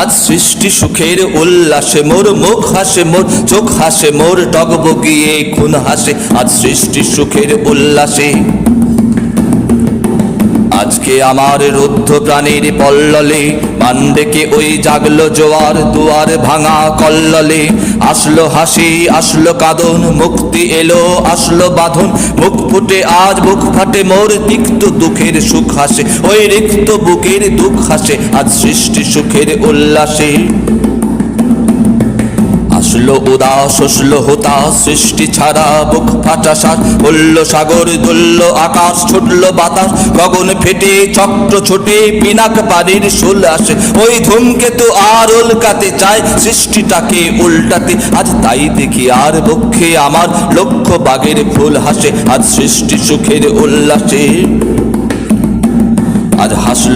আজ সৃষ্টি সুখের উল্লাসে মোর মুখ হাসে, মোর চোখ হাসে, মোর টগবগিয়ে খুন হাসে। আজ সৃষ্টি সুখের উল্লাসে আজকে আমার রুদ্ধ প্রাণীর পল্ললে মানডেকে ওই জাগলো জোয়ার, দুয়ার ভাঙা কল্ললে। আসলো হাসি, আসলো কাঁদন, মুক্তি এলো, আসলো বাঁধন। মুখ ফুটে আজ বুক ফাটে, মোর তিক্ত দুঃখের সুখ হাসে, ওই রিক্ত বুকের দুঃখ হাসে। আজ সৃষ্টি সুখের উল্লাসে আসলো উদাস, হসলো হতাশ, সৃষ্টি ছাড়া বুক ফাটা শ্বাস। উল্ল সাগর, দুলল আকাশ, ছুটল বাতাস, গগন ফেটে চক্র ছোটে, পিনাক পানির শোল আসে। ওই ধূমকেতু আর উল্কাতে চায় সৃষ্টিটাকে উল্টাতে। আজ তাই দেখি আর বক্ষে আমার লক্ষ বাগের ফুল হাসে। আজ সৃষ্টি সুখের উল্লাসে আজ হাসল